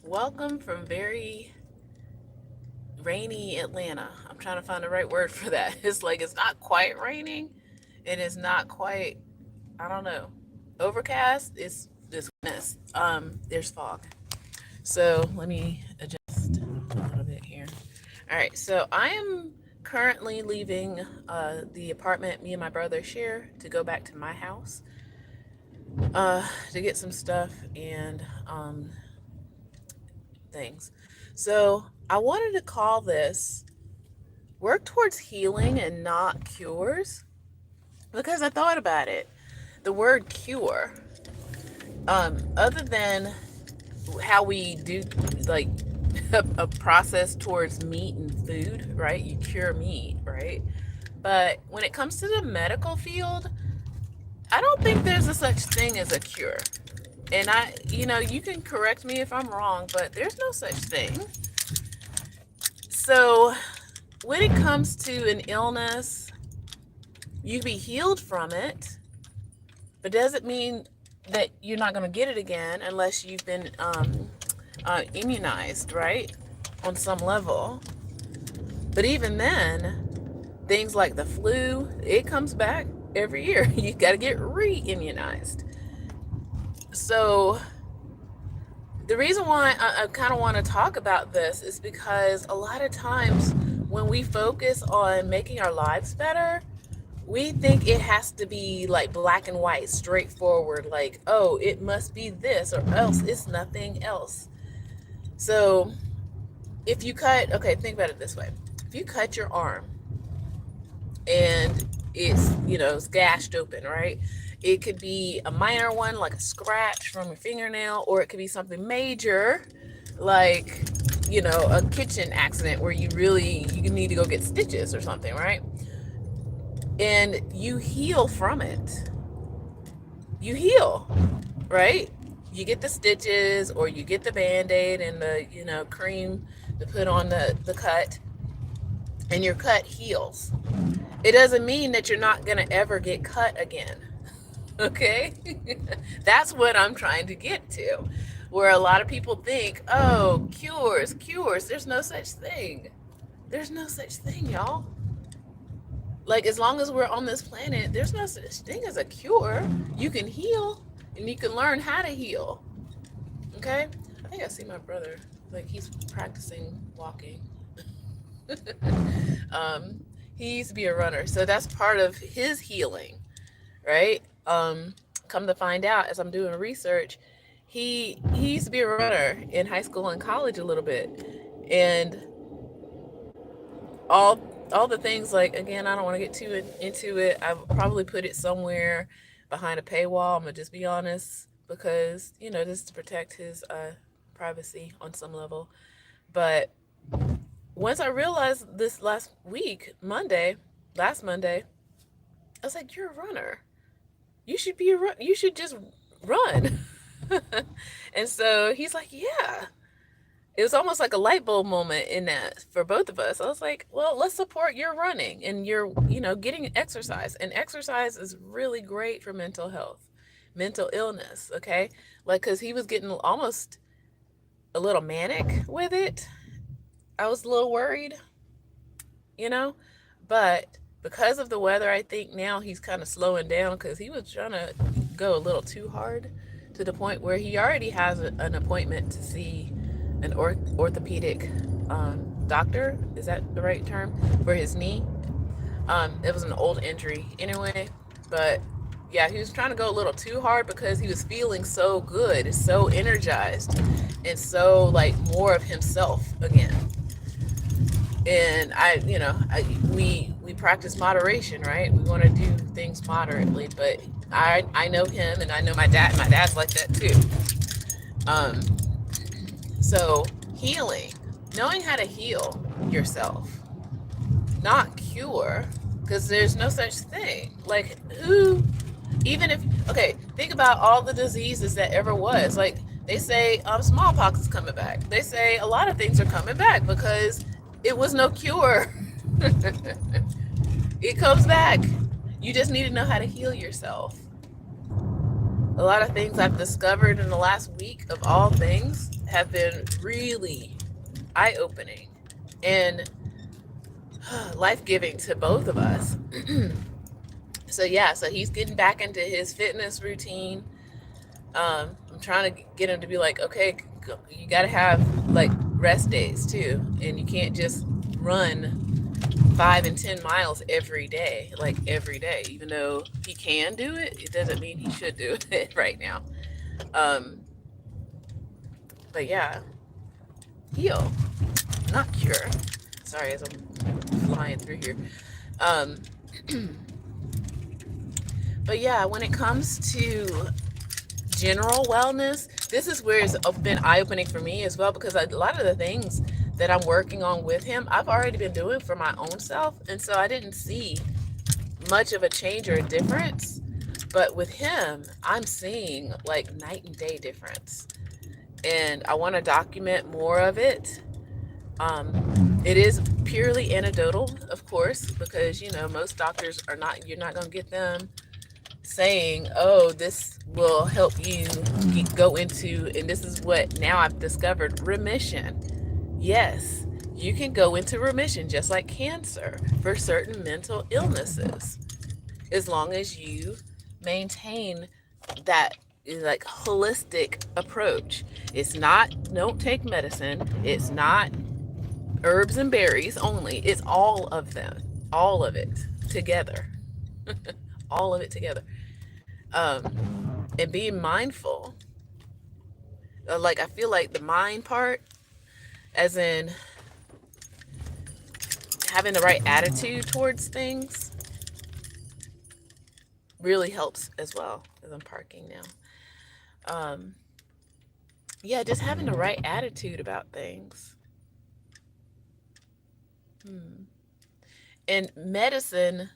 Welcome from very rainy Atlanta. I'm trying to find the right word for that. It's not quite raining. It is not quite, I don't know, overcast. It's just mist. There's fog. So let me adjust a little bit here. All right. So I am currently leaving the apartment me and my brother share to go back to my house to get some stuff and things. So I wanted to call this work towards healing and not cures because I thought about it. The word cure, other than how we do like a process towards meat and food, right? You cure meat, right? But when it comes to the medical field, I don't think there's a such thing as a cure. And you can correct me if I'm wrong, but there's no such thing. So when it comes to an illness, you can be healed from it, but doesn't mean that you're not going to get it again unless you've been immunized, right? On some level. But even then, things like the flu, it comes back every year. You got to get re-immunized. So the reason why I kind of want to talk about this is because a lot of times when we focus on making our lives better, we think it has to be like black and white, straightforward, like, oh, it must be this or else it's nothing else. So okay, think about it this way. If you cut your arm and it's gashed open, right? It could be a minor one, like a scratch from a fingernail, or it could be something major, like, a kitchen accident where you need to go get stitches or something, right? And you heal from it. You heal, right? You get the stitches or you get the Band-Aid and the cream to put on the cut, and your cut heals. It doesn't mean that you're not going to ever get cut again. Okay? That's what I'm trying to get to. Where a lot of people think, oh, cures. There's no such thing. There's no such thing, y'all. Like, as long as we're on this planet, there's no such thing as a cure. You can heal, and you can learn how to heal. Okay? I think I see my brother. Like, he's practicing walking. He used to be a runner, so that's part of his healing, right? Come to find out, as I'm doing research, he used to be a runner in high school and college a little bit, and all the things, like, again, I don't want to get too into it. I would probably put it somewhere behind a paywall. I'm gonna just be honest, because just to protect his privacy on some level. But once I realized this last Monday, I was like, "You're a runner. You should just run." And so he's like, "Yeah." It was almost like a light bulb moment in that for both of us. I was like, well, let's support your running and your, getting exercise. And exercise is really great for mental health, mental illness, okay? Like, because he was getting almost a little manic with it. I was a little worried, you know? But because of the weather, I think now he's kind of slowing down because he was trying to go a little too hard to the point where he already has an appointment to see an orthopedic doctor. Is that the right term? For his knee. It was an old injury anyway. But yeah, he was trying to go a little too hard because he was feeling so good, so energized, and so like more of himself again. And we practice moderation, right? We want to do things moderately, but I know him, and I know my dad. My dad's like that too. So healing, knowing how to heal yourself, not cure, because there's no such thing. Like, okay, think about all the diseases that ever was. Like, they say smallpox is coming back. They say a lot of things are coming back because it was no cure. It comes back. You just need to know how to heal yourself. A lot of things I've discovered in the last week, of all things, have been really eye opening and life giving to both of us. So, yeah, so he's getting back into his fitness routine. I'm trying to get him to be like, okay, you got to have like rest days too. And you can't just run 5 and 10 miles every day, like every day. Even though he can do it, it doesn't mean he should do it right now. Um, but yeah, heal, not cure. Sorry, as I'm flying through here. Um, but yeah, when it comes to general wellness, this is where it's been eye opening for me as well, because a lot of the things that I'm working on with him, I've already been doing for my own self. And so I didn't see much of a change or a difference. But with him, I'm seeing like night and day difference. And I want to document more of it. It is purely anecdotal, of course, because most doctors are not, you're not going to get them saying, oh, this will help you go into, and this is what now I've discovered, remission. Yes, you can go into remission just like cancer for certain mental illnesses, as long as you maintain that like holistic approach. It's not, don't take medicine. It's not herbs and berries only. It's all of them, all of it together, all of it together. And being mindful. Like, I feel like the mind part, as in having the right attitude towards things, really helps as well. As I'm parking now. Yeah, just having the right attitude about things. And medicine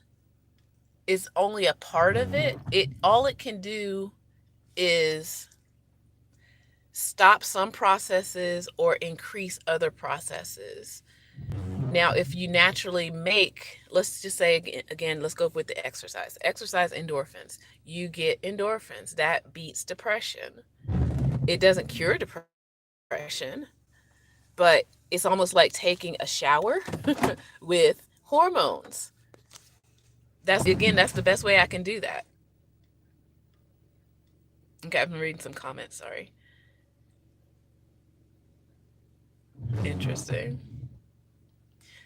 is only a part of it. All it can do is stop some processes or increase other processes. Now, if you naturally make, let's just say again, let's go with the exercise. Exercise endorphins. You get endorphins. That beats depression. It doesn't cure depression, but it's almost like taking a shower with hormones. That's the best way I can do that. Okay, I've been reading some comments, sorry. Interesting.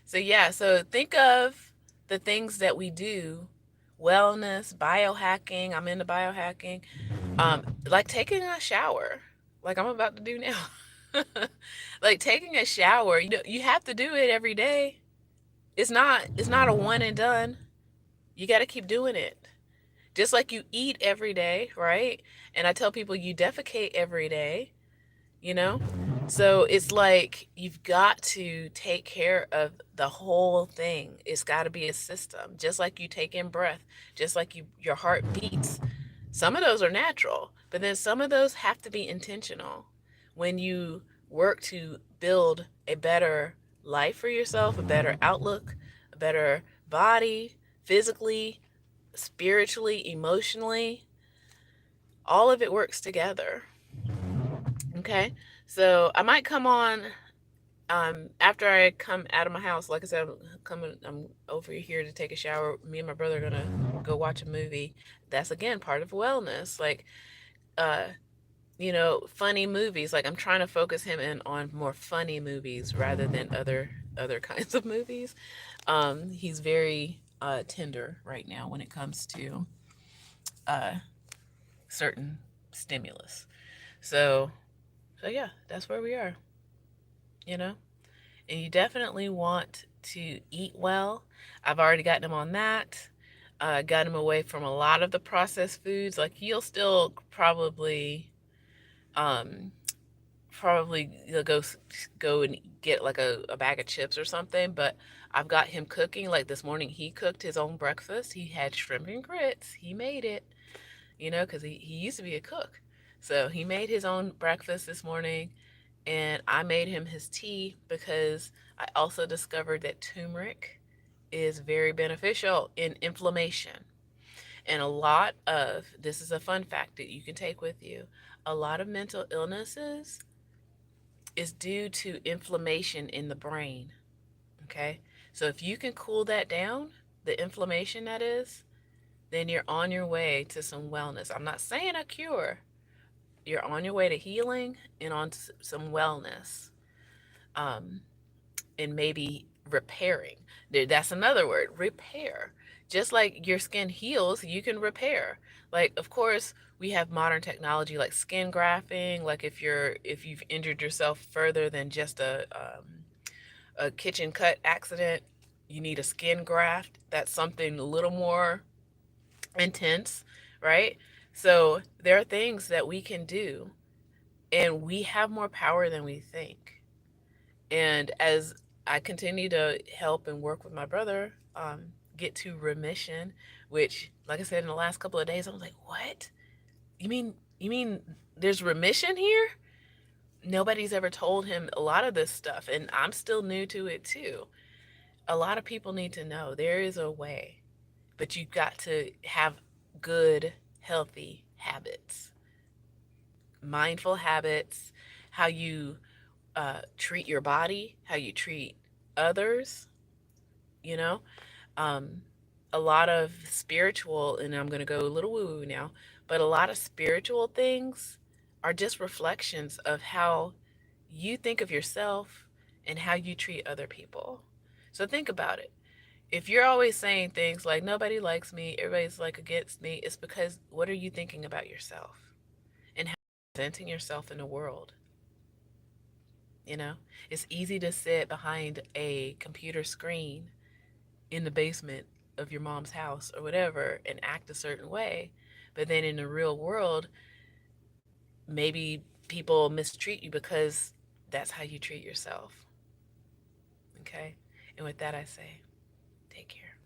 So yeah, so think of the things that we do, wellness, biohacking. I'm into biohacking. Like taking a shower, like I'm about to do now. Like taking a shower, you have to do it every day. It's not a one and done. You got to keep doing it. Just like you eat every day, right? And I tell people you defecate every day, you know? So it's like you've got to take care of the whole thing. It's got to be a system. Just like you take in breath, just like your heart beats. Some of those are natural, but then some of those have to be intentional. When you work to build a better life for yourself, a better outlook, a better body, physically, spiritually, emotionally, all of it works together. Okay? So I might come on after I come out of my house. Like I said, I'm over here to take a shower. Me and my brother are gonna go watch a movie. That's again part of wellness. Like uh funny movies. Like I'm trying to focus him in on more funny movies rather than other kinds of movies. He's very tender right now when it comes to uh certain stimulus. So yeah, that's where we are, you know? And you definitely want to eat well. I've already gotten him on that. Got him away from a lot of the processed foods. Like he'll still um, probably he'll go and get like a bag of chips or something. But I've got him cooking. Like this morning, he cooked his own breakfast. He had shrimp and grits. He made it, because he used to be a cook. So he made his own breakfast this morning, and I made him his tea because I also discovered that turmeric is very beneficial in inflammation. And a lot of, this is a fun fact that you can take with you, a lot of mental illnesses is due to inflammation in the brain. Okay. So if you can cool that down, the inflammation that is, then you're on your way to some wellness. I'm not saying a cure. You're on your way to healing and on to some wellness, um, and maybe repairing. That's another word, repair. Just like your skin heals, you can repair. Like, of course, we have modern technology like skin grafting. Like if you've injured yourself further than just a kitchen cut accident, you need a skin graft. That's something a little more intense, right? So there are things that we can do, and we have more power than we think. And as I continue to help and work with my brother, get to remission, which, like I said, in the last couple of days, I was like, "What? You mean there's remission here?" Nobody's ever told him a lot of this stuff, and I'm still new to it too. A lot of people need to know there is a way, but you've got to have good, healthy habits, mindful habits, how you treat your body, how you treat others, you know? Um, a lot of spiritual, and I'm going to go a little woo woo now, but a lot of spiritual things are just reflections of how you think of yourself and how you treat other people. So think about it. If you're always saying things like, nobody likes me, everybody's like against me, it's because what are you thinking about yourself and how you're presenting yourself in the world? You know, it's easy to sit behind a computer screen in the basement of your mom's house or whatever and act a certain way. But then in the real world, maybe people mistreat you because that's how you treat yourself. Okay. And with that, I say, take care.